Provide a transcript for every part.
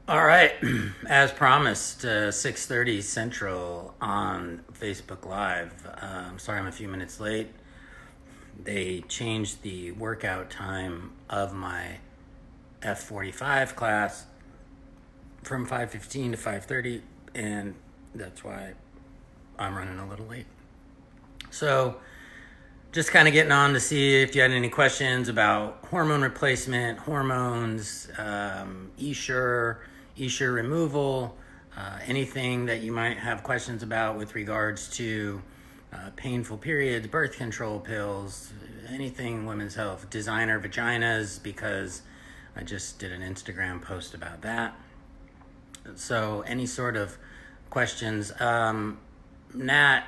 All right, as promised, 6:30 Central on Facebook Live. I'm sorry I'm a few minutes late. They changed the workout time of my F45 class from 5:15 to 5:30, and that's why I'm running a little late. So, just kind of getting on to see if you had any questions about hormone replacement, hormones, Esure removal, anything that you might have questions about with regards to painful periods, birth control pills, anything women's health, designer vaginas, because I just did an Instagram post about that. So any sort of questions. Nat,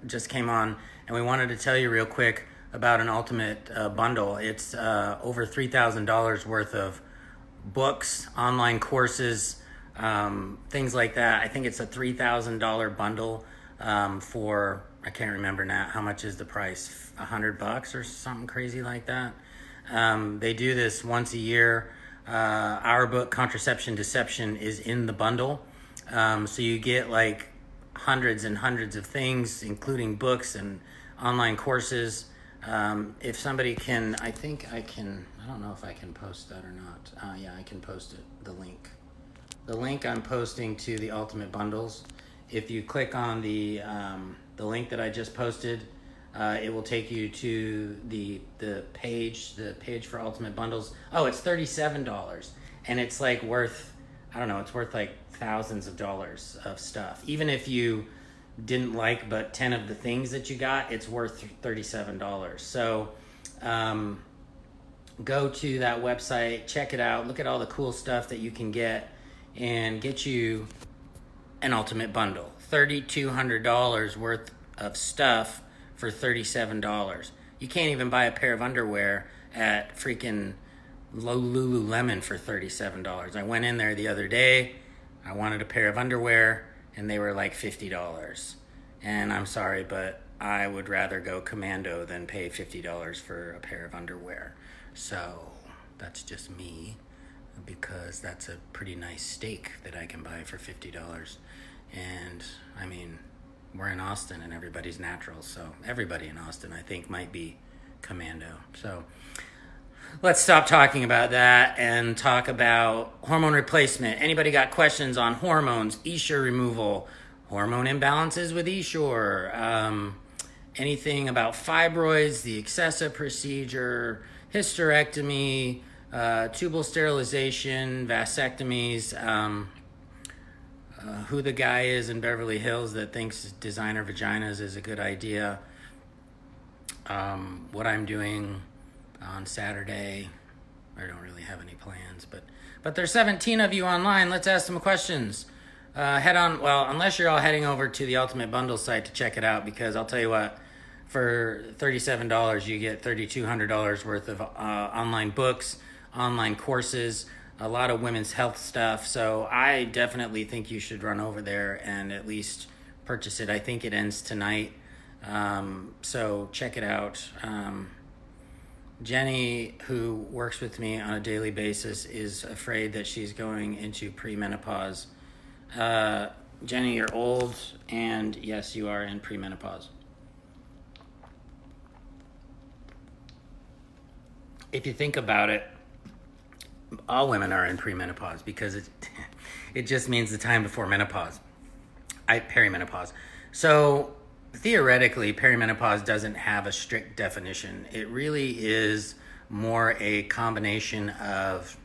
just came on, and we wanted to tell you real quick about an ultimate bundle. It's over $3,000 worth of books, online courses, things like that. I think it's a $3,000 bundle for, I can't remember now, how much is the price? $100 or something crazy like that. They do this once a year. Our book, Contraception Deception, is in the bundle. So you get like hundreds and hundreds of things, including books and online courses. If somebody can, I don't know if I can post that or not. Yeah, I can post it, the link. The link I'm posting to the Ultimate Bundles. If you click on the link that I just posted, it will take you to the page for Ultimate Bundles. Oh, it's $37, and it's like worth, I don't know, it's worth like thousands of dollars of stuff. Even if you didn't like but 10 of the things that you got, it's worth $37. So go to that website, check it out, look at all the cool stuff that you can get, and get you an ultimate bundle. $3,200 worth of stuff for $37. You can't even buy a pair of underwear at freaking Lululemon for $37. I went in there the other day. I wanted a pair of underwear, and they were like $50. And I'm sorry, but I would rather go commando than pay $50 for a pair of underwear. So that's just me, because that's a pretty nice steak that I can buy for $50. And I mean, we're in Austin and everybody's natural, so everybody in Austin, I think, might be commando. So let's stop talking about that and talk about hormone replacement. Anybody got questions on hormones, Esure removal, hormone imbalances with Esure, anything about fibroids, the Excessa procedure, hysterectomy, tubal sterilization, vasectomies, who the guy is in Beverly Hills that thinks designer vaginas is a good idea, what I'm doing on Saturday. I don't really have any plans, but there's 17 of you online. Let's ask some questions. Head on, well, unless you're all heading over to the Ultimate Bundle site to check it out, because I'll tell you what, for $37 you get $3,200 worth of online books, online courses, a lot of women's health stuff. So I definitely think you should run over there and at least purchase it. I think it ends tonight. So check it out. Jenny, who works with me on a daily basis, is afraid that she's going into premenopause. Jenny, you're old, and yes, you are in premenopause. If you think about it, all women are in premenopause, because it just means the time before menopause. Perimenopause. So theoretically, perimenopause doesn't have a strict definition. It really is more a combination of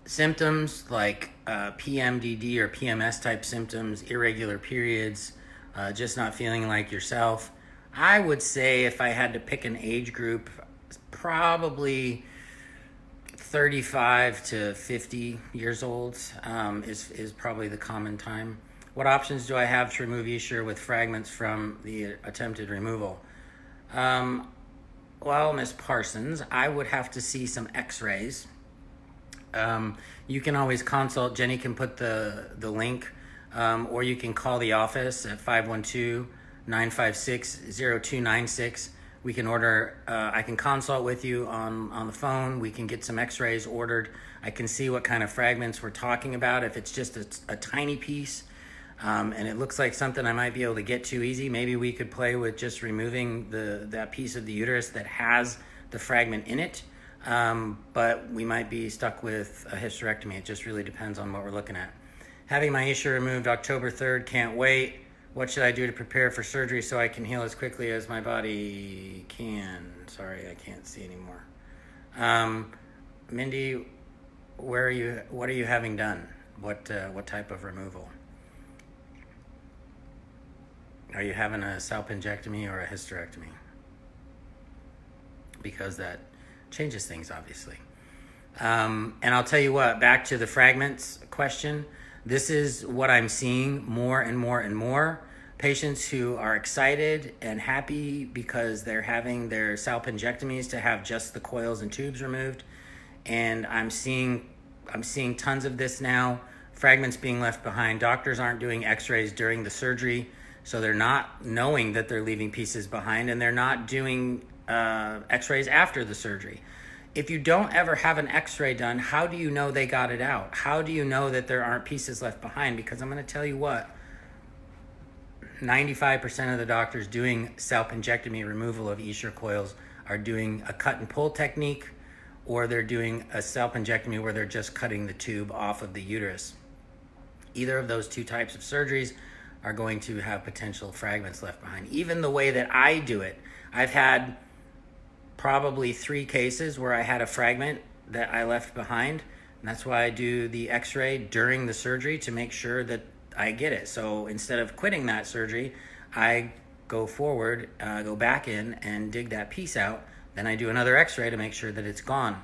symptoms like PMDD or PMS type symptoms, irregular periods, just not feeling like yourself. I would say, if I had to pick an age group, probably 35 to 50 years old is probably the common time. What options do I have to remove Esure with fragments from the attempted removal? Well, Miss Parsons, I would have to see some x-rays. You can always consult. Jenny can put the link, or you can call the office at 512-956-0296. We can order, I can consult with you on the phone. We can get some x-rays ordered. I can see what kind of fragments we're talking about. If it's just a tiny piece, and it looks like something I might be able to get to easy, maybe we could play with just removing that piece of the uterus that has the fragment in it. But we might be stuck with a hysterectomy. It just really depends on what we're looking at. Having my issue removed October 3rd, can't wait. What should I do to prepare for surgery so I can heal as quickly as my body can? Sorry, I can't see anymore. Mindy, what are you having done? What type of removal? Are you having a salpingectomy or a hysterectomy? Because that changes things, obviously. And I'll tell you what, back to the fragments question, this is what I'm seeing more and more and more. Patients who are excited and happy because they're having their salpingectomies to have just the coils and tubes removed. And I'm seeing tons of this now, fragments being left behind. Doctors aren't doing x-rays during the surgery, so they're not knowing that they're leaving pieces behind, and they're not doing x-rays after the surgery. If you don't ever have an x-ray done, how do you know they got it out? How do you know that there aren't pieces left behind? Because I'm going to tell you what, 95% of the doctors doing salpingectomy removal of Escher coils are doing a cut and pull technique, or they're doing a salpingectomy where they're just cutting the tube off of the uterus. Either of those two types of surgeries are going to have potential fragments left behind. Even the way that I do it, I've had probably 3 cases where I had a fragment that I left behind, and that's why I do the x-ray during the surgery to make sure that I get it. So instead of quitting that surgery, I go forward, go back in and dig that piece out. Then I do another x-ray to make sure that it's gone.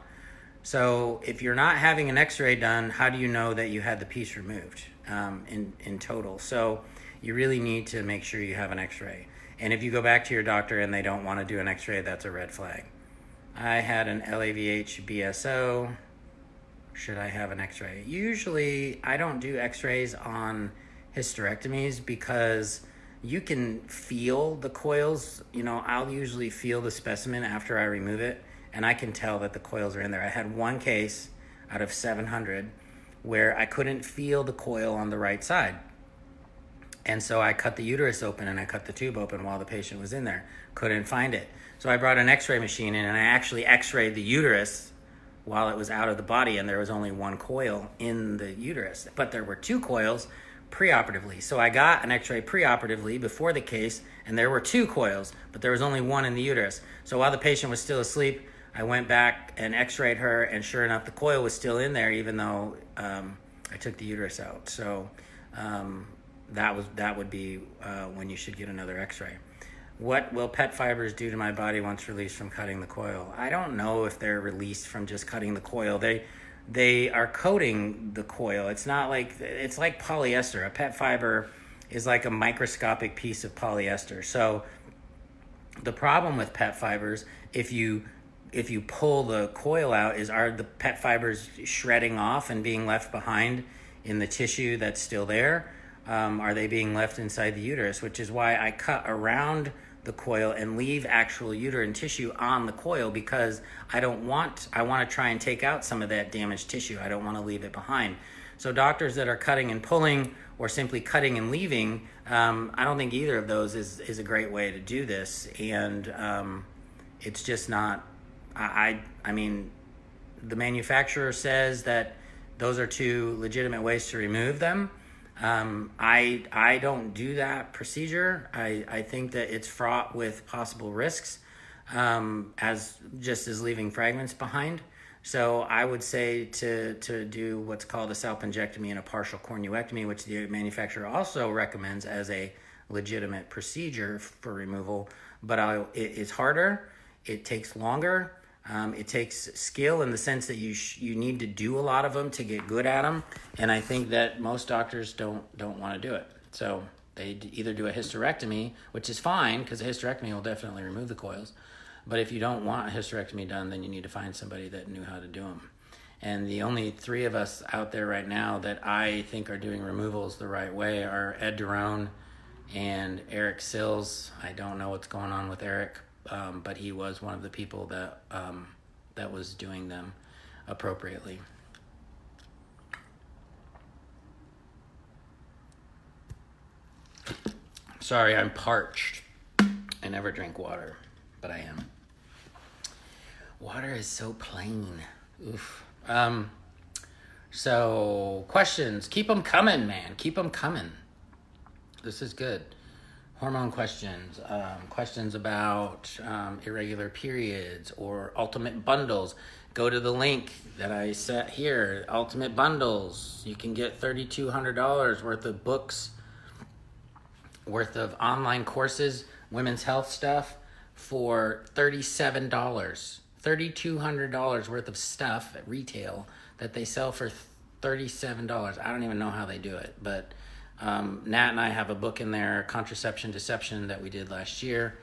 So if you're not having an x-ray done, how do you know that you had the piece removed in total? So you really need to make sure you have an x-ray. And if you go back to your doctor and they don't want to do an x-ray, that's a red flag. I had an LAVH BSO. Should I have an x-ray? Usually I don't do x-rays on hysterectomies because you can feel the coils. You know, I'll usually feel the specimen after I remove it, and I can tell that the coils are in there. I had one case out of 700 where I couldn't feel the coil on the right side. And so I cut the uterus open and I cut the tube open while the patient was in there. Couldn't find it. So I brought an x-ray machine in and I actually x-rayed the uterus while it was out of the body, and there was only one coil in the uterus. But there were 2 coils preoperatively. So I got an x-ray preoperatively before the case, and there were 2 coils, but there was only one in the uterus. So while the patient was still asleep, I went back and x-rayed her, and sure enough, the coil was still in there even though I took the uterus out. So that would be when you should get another x-ray. What will PET fibers do to my body once released from cutting the coil? I don't know if they're released from just cutting the coil. They are coating the coil. It's like polyester. A PET fiber is like a microscopic piece of polyester. So the problem with PET fibers, if you pull the coil out, are the PET fibers shredding off and being left behind in the tissue that's still there? Are they being left inside the uterus? Which is why I cut around the coil and leave actual uterine tissue on the coil, because I want to try and take out some of that damaged tissue. I don't want to leave it behind. So doctors that are cutting and pulling or simply cutting and leaving, I don't think either of those is a great way to do this. And it's just not, I mean, the manufacturer says that those are 2 legitimate ways to remove them. I don't do that procedure. I think that it's fraught with possible risks, as leaving fragments behind. So I would say to do what's called a salpingectomy and a partial cornuectomy, which the manufacturer also recommends as a legitimate procedure for removal. But it's harder. It takes longer. It takes skill in the sense that you need to do a lot of them to get good at them, and I think that most doctors don't want to do it. So they either do a hysterectomy, which is fine because a hysterectomy will definitely remove the coils, but if you don't want a hysterectomy done, then you need to find somebody that knew how to do them. And the only 3 of us out there right now that I think are doing removals the right way are Ed Derone and Eric Sills. I don't know what's going on with Eric, but he was one of the people that was doing them appropriately. Sorry, I'm parched. I never drink water, but I am. Water is so plain. Oof. So, questions. Keep them coming, man. Keep them coming. This is good. Hormone questions. Questions about irregular periods or ultimate bundles. Go to the link that I set here. Ultimate bundles. You can get $3,200 worth of books, worth of online courses, women's health stuff for $37. $3,200 worth of stuff at retail that they sell for $37. I don't even know how they do it, but Nat and I have a book in there, Contraception Deception, that we did last year.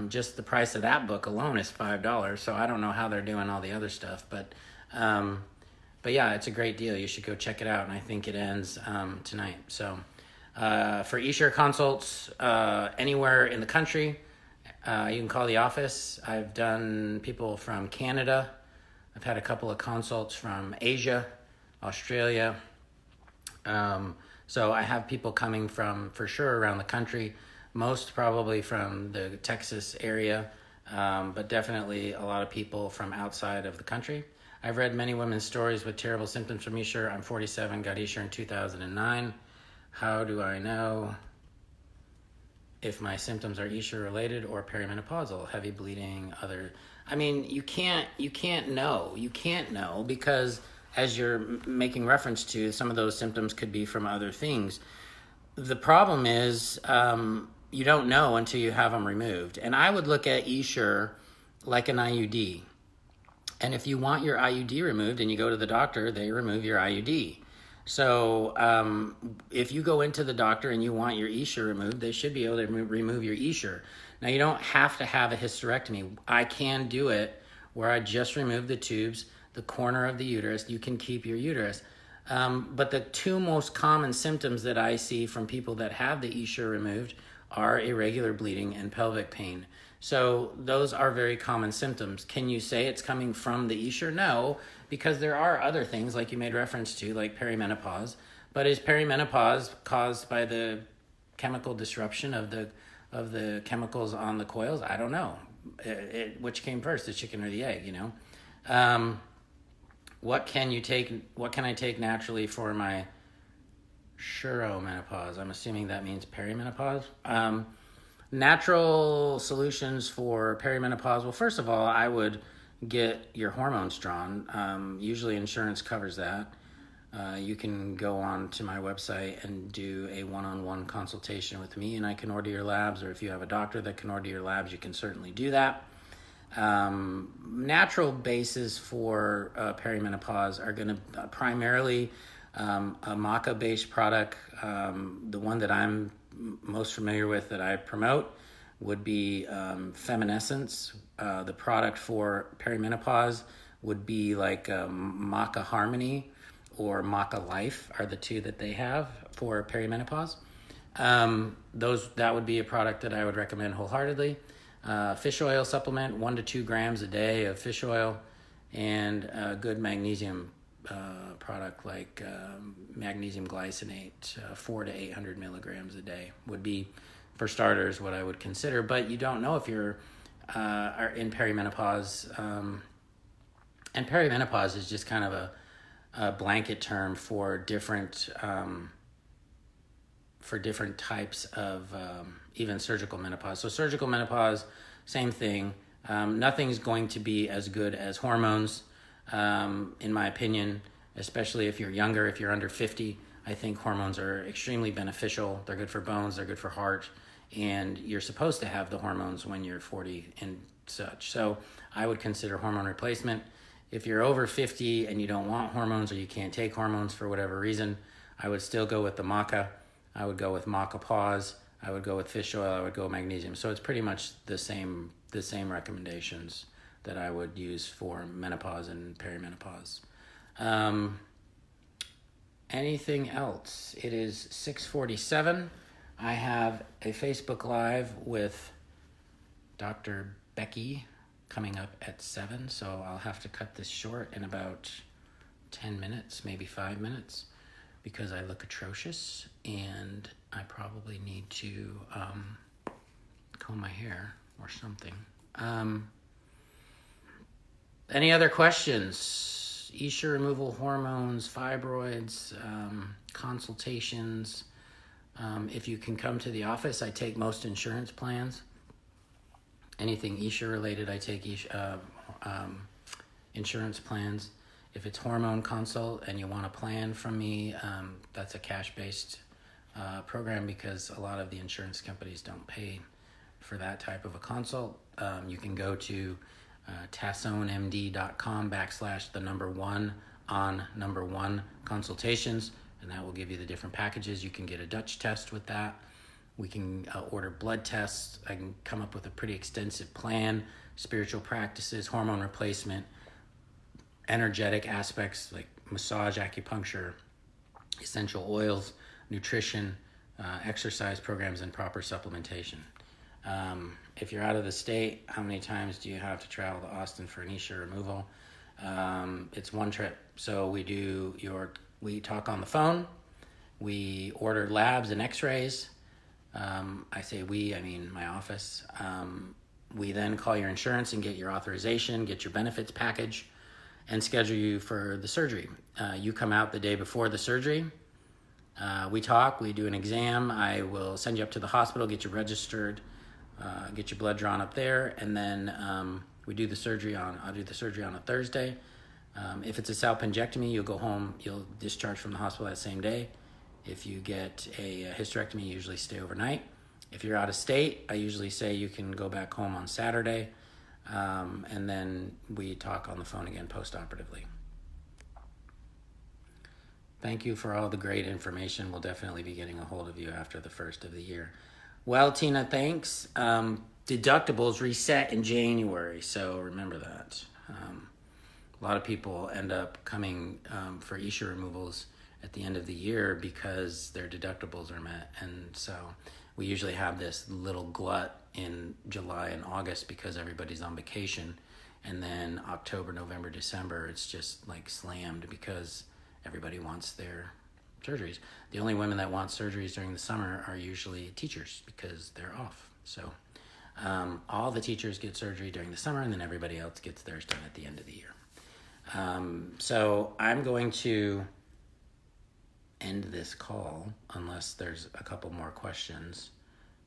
Just the price of that book alone is $5, so I don't know how they're doing all the other stuff, but yeah, it's a great deal. You should go check it out, and I think it ends tonight. So for eShare consults anywhere in the country, you can call the office. I've done people from Canada. I've had a couple of consults from Asia, Australia. So I have people coming from, for sure, around the country, most probably from the Texas area, but definitely a lot of people from outside of the country. I've read many women's stories with terrible symptoms from eShare. I'm 47, got eShare in 2009. How do I know if my symptoms are eShare related or perimenopausal, heavy bleeding, other? I mean, you can't know. You can't know because, as you're making reference to, some of those symptoms could be from other things. The problem is you don't know until you have them removed. And I would look at eShare like an IUD. And if you want your IUD removed and you go to the doctor, they remove your IUD. So if you go into the doctor and you want your eShare removed, they should be able to remove your eShare. Now, you don't have to have a hysterectomy. I can do it where I just remove the tubes, the corner of the uterus. You can keep your uterus. But the two most common symptoms that I see from people that have the eShare removed are irregular bleeding and pelvic pain. So those are very common symptoms. Can you say it's coming from the eShare? No, because there are other things like you made reference to, like perimenopause. But is perimenopause caused by the chemical disruption of the chemicals on the coils? I don't know. Which came first, the chicken or the egg, you know? What can I take naturally for my menopause? I'm assuming that means perimenopause. Natural solutions for perimenopause. Well, first of all, I would get your hormones drawn. Usually insurance covers that. You can go on to my website and do a one-on-one consultation with me, and I can order your labs, or if you have a doctor that can order your labs, you can certainly do that. Natural bases for perimenopause are going to primarily a maca-based product. The one that I'm most familiar with that I promote would be Feminescence. The product for perimenopause would be like Maca Harmony or Maca Life are the two that they have for perimenopause. That would be a product that I would recommend wholeheartedly. Fish oil supplement, 1 to 2 grams a day of fish oil, and a good magnesium product like magnesium glycinate, 400 to 800 milligrams a day would be, for starters, what I would consider. But you don't know if you're are in perimenopause, and perimenopause is just kind of a blanket term for different types of even surgical menopause. So surgical menopause, same thing. Nothing's going to be as good as hormones, in my opinion, especially if you're younger, if you're under 50. I think hormones are extremely beneficial. They're good for bones, they're good for heart, and you're supposed to have the hormones when you're 40 and such. So I would consider hormone replacement. If you're over 50 and you don't want hormones or you can't take hormones for whatever reason, I would still go with the maca. I would go with maca pause. I would go with fish oil. I would go magnesium. So it's pretty much the same recommendations that I would use for menopause and perimenopause. Anything else? It is 6:47. I have a Facebook Live with Dr. Becky coming up at 7, so I'll have to cut this short in about 10 minutes, maybe 5 minutes, because I look atrocious and I probably need to comb my hair or something. Any other questions? Isha removal, hormones, fibroids, consultations. If you can come to the office, I take most insurance plans. Anything Isha related, I take insurance plans. If it's hormone consult and you want a plan from me, that's a cash-based program because a lot of the insurance companies don't pay for that type of a consult. You can go to tassonemd.com/1 consultations, and that will give you the different packages. You can get a Dutch test with that. We can order blood tests. I can come up with a pretty extensive plan, spiritual practices, hormone replacement, energetic aspects like massage, acupuncture, essential oils, nutrition, exercise programs, and proper supplementation. If you're out of the state, how many times do you have to travel to Austin for an Isha removal? It's one trip. So we talk on the phone. We order labs and x-rays. I say we, I mean my office. We then call your insurance and get your authorization, get your benefits package, and schedule you for the surgery. You come out the day before the surgery. We talk, we do an exam. I will send you up to the hospital, get you registered, get your blood drawn up there, and then I'll do the surgery on a Thursday. If it's a salpingectomy, you'll go home, you'll discharge from the hospital that same day. If you get a hysterectomy, you usually stay overnight. If you're out of state, I usually say you can go back home on Saturday, and then we talk on the phone again post-operatively. Thank you for all the great information. We'll definitely be getting a hold of you after the first of the year. Well, Tina, thanks. Deductibles reset in January, so remember that. A lot of people end up coming for Isha removals at the end of the year because their deductibles are met. And so we usually have this little glut in July and August because everybody's on vacation. And then October, November, December, it's just like slammed because everybody wants their surgeries. The only women that want surgeries during the summer are usually teachers because they're off. So all the teachers get surgery during the summer, and then everybody else gets theirs done at the end of the year. So I'm going to end this call unless there's a couple more questions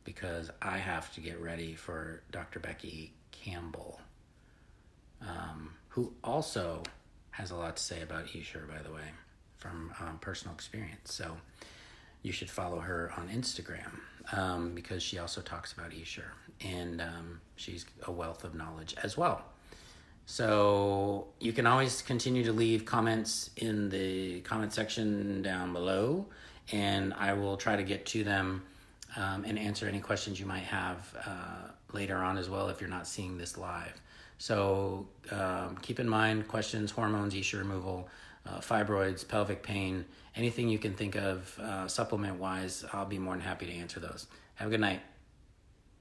because I have to get ready for Dr. Becky Campbell, who also has a lot to say about Isha, by the way, from personal experience. So you should follow her on Instagram because she also talks about Isha, and she's a wealth of knowledge as well. So you can always continue to leave comments in the comment section down below, and I will try to get to them and answer any questions you might have later on as well if you're not seeing this live. So keep in mind questions, hormones, Isha removal, fibroids, pelvic pain, anything you can think of supplement-wise, I'll be more than happy to answer those. Have a good night.